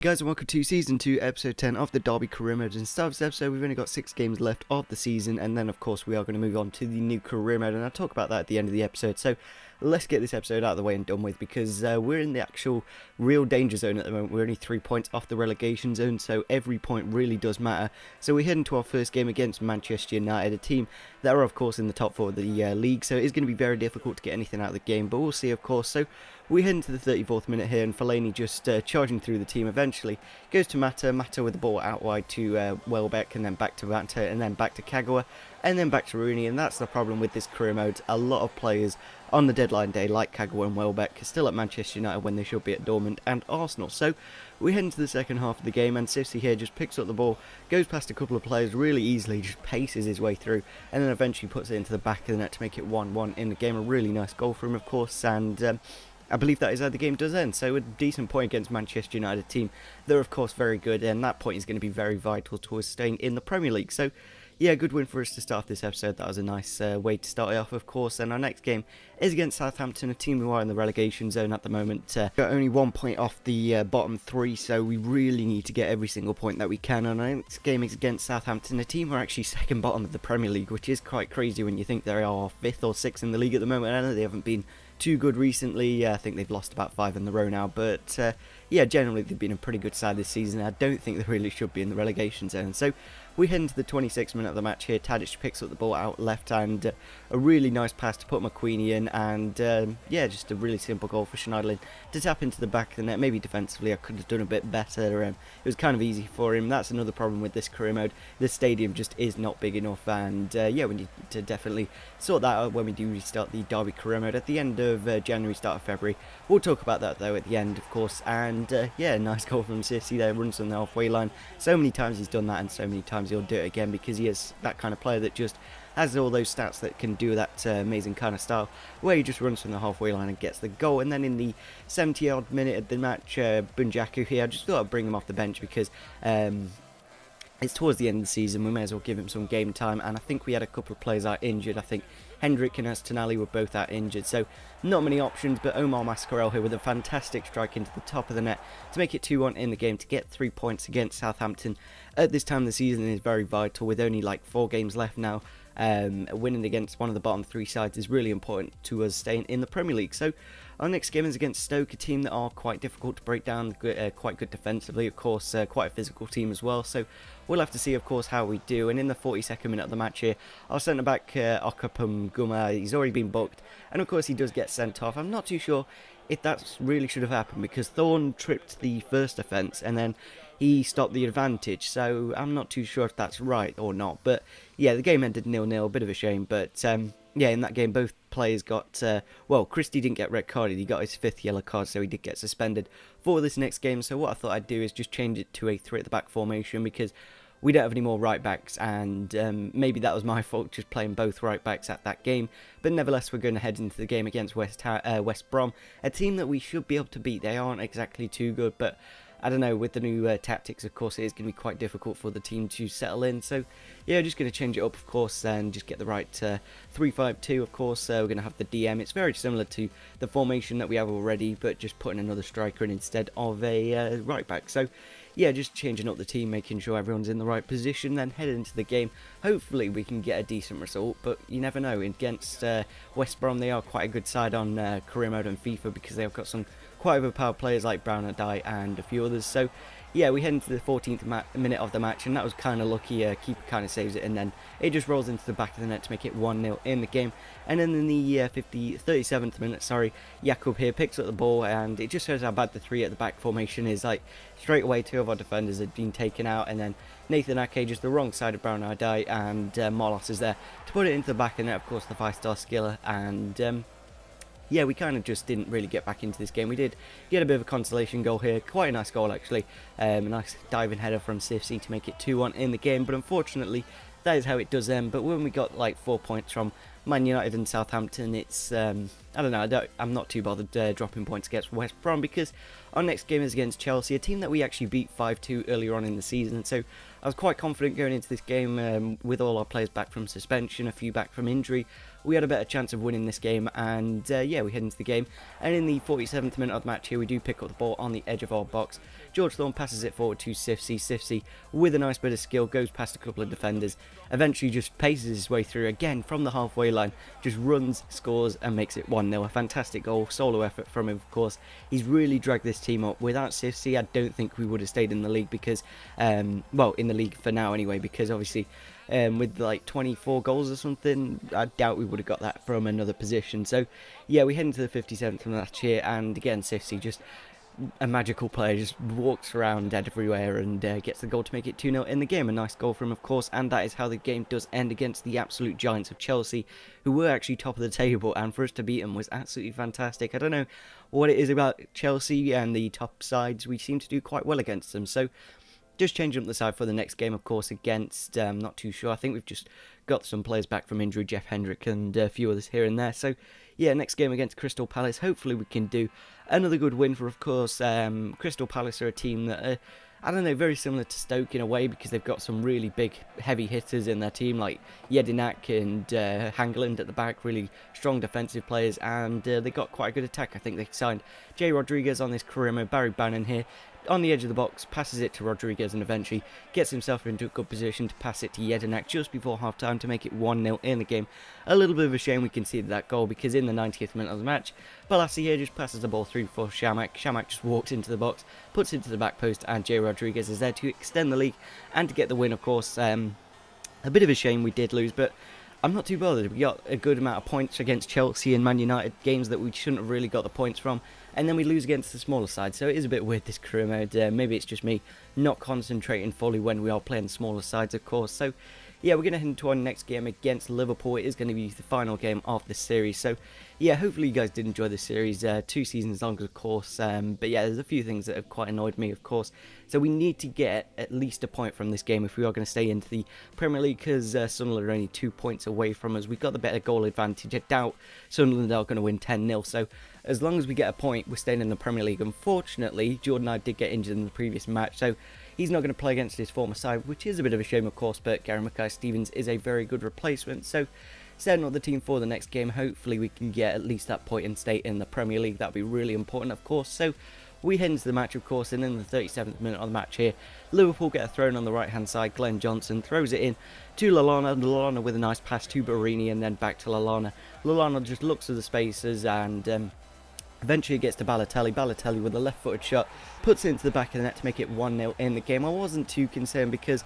Guys, and welcome to Season 2, Episode 10 of the Derby Career Mode. And to start this episode, we've only got 6 games left of the season, and then of course we are going to move on to the new Career Mode, and I'll talk about that at the end of the episode. So let's get this episode out of the way and done with, because we're in the actual real danger zone at the moment. We're only 3 points off the relegation zone, so every point really does matter. So we're heading to our first game against Manchester United, a team that are of course in the top 4 of the league, so it's going to be very difficult to get anything out of the game, but we'll see of course. So we head into the 34th minute here, and Fellaini just charging through the team eventually goes to Mata with the ball out wide to Welbeck, and then back to Mata, and then back to Kagawa, and then back to Rooney. And that's the problem with this career mode. A lot of players on the deadline day, like Kagawa and Welbeck, are still at Manchester United when they should be at Dortmund and Arsenal. So we head into the second half of the game, and Sissy here just picks up the ball, goes past a couple of players really easily, just paces his way through, and then eventually puts it into the back of the net to make it 1-1 in the game. A really nice goal for him, of course, and I believe that is how the game does end. So a decent point against Manchester United team. They're of course very good, and that point is going to be very vital to us staying in the Premier League. So yeah, good win for us to start off this episode. That was a nice way to start it off, of course. And our next game is against Southampton, a team who are in the relegation zone at the moment. Got only 1 point off the bottom 3, so we really need to get every single point that we can. And our next game is against Southampton, a team who are actually second bottom of the Premier League, which is quite crazy when you think they are 5th or 6th in the league at the moment. I know they haven't been too good recently. I think they've lost about 5 in a row now, but yeah, generally they've been a pretty good side this season. I don't think they really should be in the relegation zone. So we head into the 26th minute of the match here. Tadic picks up the ball out left, and a really nice pass to put McQueenie in, and yeah, just a really simple goal for Schneiderlin to tap into the back of the net. Maybe defensively I could have done a bit better. It was kind of easy for him. That's another problem with this career mode. The stadium just is not big enough, and yeah, we need to definitely sort that out when we do restart the Derby career mode at the end of January, start of February. We'll talk about that though at the end, of course. And yeah, nice goal from City there, runs on the halfway line. So many times he's done that, and so many times he'll do it again, because he is that kind of player that just has all those stats that can do that amazing kind of style, where he just runs from the halfway line and gets the goal. And then in the 70-odd minute of the match, Bunjaku here, I just thought I'd bring him off the bench because it's towards the end of the season. We may as well give him some game time, and I think we had a couple of players out injured. I think Hendrick and Tonali were both out injured, so not many options. But Omar Mascarell here with a fantastic strike into the top of the net to make it 2-1 in the game, to get 3 points against Southampton at this time of the season is very vital, with only like 4 games left now. Winning against one of the bottom 3 sides is really important to us staying in the Premier League. So our next game is against Stoke, a team that are quite difficult to break down, quite good defensively, of course, quite a physical team as well. So we'll have to see, of course, how we do. And in the 42nd minute of the match here, our centre-back, Okapum Guma, he's already been booked, and of course he does get sent off. I'm not too sure if that really should have happened, because Thorne tripped the first offence and then he stopped the advantage, so I'm not too sure if that's right or not. But yeah, the game ended 0-0, a bit of a shame. But yeah, in that game both players got, well, Christie didn't get red carded, he got his 5th yellow card, so he did get suspended for this next game. So what I thought I'd do is just change it to a 3 at the back formation, because we don't have any more right backs, and maybe that was my fault just playing both right backs at that game. But nevertheless, we're going to head into the game against West Brom, a team that we should be able to beat. They aren't exactly too good, but I don't know, with the new tactics, of course, it is going to be quite difficult for the team to settle in. So yeah, just going to change it up, of course, and just get the right 3-5-2, of course. We're going to have the DM. It's very similar to the formation that we have already, but just putting another striker in instead of a right back. So yeah, just changing up the team, making sure everyone's in the right position, then head into the game. Hopefully we can get a decent result, but you never know. Against West Brom, they are quite a good side on career mode and FIFA, because they've got some quite overpowered players like Brown and Dye and a few others. So yeah, we head into the 14th minute of the match, and that was kind of lucky. Keeper kind of saves it, and then it just rolls into the back of the net to make it 1-0 in the game. And then in the 37th minute, Jakub here picks up the ball, and it just shows how bad the 3 at the back formation is. Like, straight away 2 of our defenders had been taken out, and then Nathan Ake just the wrong side of Brown and Dye, and Marlos is there to put it into the back of the net, of course, the 5-star skiller. And yeah, we kind of just didn't really get back into this game. We did get a bit of a consolation goal here. Quite a nice goal, actually. A nice diving header from CFC to make it 2-1 in the game. But unfortunately, that is how it does end. But when we got like 4 points from Man United and Southampton, it's, I don't know, I'm not too bothered dropping points against West Brom, because our next game is against Chelsea, a team that we actually beat 5-2 earlier on in the season. So I was quite confident going into this game with all our players back from suspension, a few back from injury. We had a better chance of winning this game, and yeah, we head into the game. And in the 47th minute of the match here, we do pick up the ball on the edge of our box, George Thorne passes it forward to Sifsy. Sifsy, with a nice bit of skill, goes past a couple of defenders, eventually just paces his way through again from the halfway line, just runs, scores, and makes it 1-0. A fantastic goal, solo effort from him, of course. He's really dragged this team up. Without Sifsy, I don't think we would have stayed in the league because, well, in the league for now anyway, because obviously with like 24 goals or something, I doubt we would have got that from another position. So yeah, we head into the 57th match here, and again Sifsy, just a magical player, just walks around everywhere and gets the goal to make it 2-0 in the game. A nice goal from him, of course, and that is how the game does end against the absolute giants of Chelsea, who were actually top of the table, and for us to beat them was absolutely fantastic. I don't know what it is about Chelsea and the top sides, we seem to do quite well against them. So just changing up the side for the next game, of course, against, not too sure, I think we've just got some players back from injury, Jeff Hendrick and a few others here and there. So yeah, next game against Crystal Palace, hopefully we can do another good win for, of course, Crystal Palace are a team that are, I don't know, very similar to Stoke in a way, because they've got some really big, heavy hitters in their team, like Jedinak and Hangeland at the back, really strong defensive players, and they got quite a good attack. I think they signed Jay Rodriguez on this career mode, Barry Bannon here, on the edge of the box, passes it to Rodriguez and eventually gets himself into a good position to pass it to Jedinak just before half time to make it 1-0 in the game. A little bit of a shame we conceded that goal, because in the 90th minute of the match, Balassi here just passes the ball through for Shamak. Shamak just walks into the box, puts it to the back post, and Jay Rodriguez is there to extend the lead and to get the win, of course. A bit of a shame we did lose, but I'm not too bothered. We got a good amount of points against Chelsea and Man United, games that we shouldn't have really got the points from, and then we lose against the smaller side. So it is a bit weird, this career mode. Maybe it's just me not concentrating fully when we are playing smaller sides, of course. So yeah, we're going to head into our next game against Liverpool. It is going to be the final game of this series. So yeah, hopefully you guys did enjoy this series. 2 seasons long, of course. But yeah, there's a few things that have quite annoyed me, of course. So we need to get at least a point from this game if we are going to stay into the Premier League, because Sunderland are only 2 points away from us. We've got the better goal advantage. I doubt Sunderland are going to win 10-0. So as long as we get a point, we're staying in the Premier League. Unfortunately, Jordan I did get injured in the previous match, so he's not going to play against his former side, which is a bit of a shame, of course, but Gary Mackay-Stevens is a very good replacement. So setting up the team for the next game, hopefully we can get at least that point and stay in the Premier League. That'd be really important, of course. So we head into the match, of course, and in the 37th minute of the match here, Liverpool get a throw on the right-hand side. Glenn Johnson throws it in to Lallana. Lallana with a nice pass to Barini and then back to Lallana. Lallana just looks at the spaces and eventually it gets to Balotelli. Balotelli with a left-footed shot puts it into the back of the net to make it 1-0 in the game. I wasn't too concerned because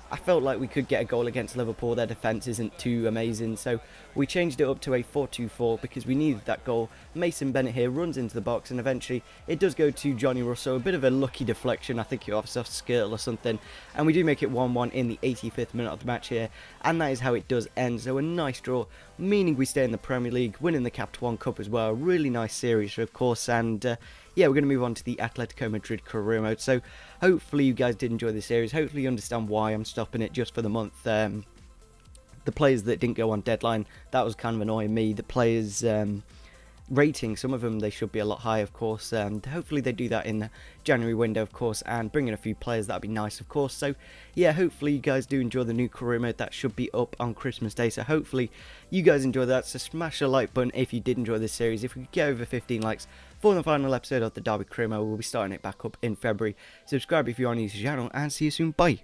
I felt like we could get a goal against Liverpool. Their defence isn't too amazing, so we changed it up to a 4-2-4 because we needed that goal. Mason Bennett here runs into the box, and eventually it does go to Johnny Russo. A bit of a lucky deflection, I think it was off Skirtle or something, and we do make it 1-1 in the 85th minute of the match here, and that is how it does end. So a nice draw, meaning we stay in the Premier League, winning the Capital One Cup as well. A really nice series, of course, and yeah, we're going to move on to the Atletico Madrid career mode. So hopefully you guys did enjoy this series. Hopefully you understand why I'm stopping it just for the month. The players that didn't go on deadline, that was kind of annoying me. The players rating, some of them, they should be a lot higher, of course, and hopefully they do that in the January window, of course, and bring in a few players. That'd be nice, of course. So yeah, hopefully you guys do enjoy the new career mode. That should be up on Christmas Day, so hopefully you guys enjoy that. So smash the like button if you did enjoy this series. If we could get over 15 likes for the final episode of the Derby career mode, we'll be starting it back up in February. Subscribe if you are new to the channel, and see you soon. Bye.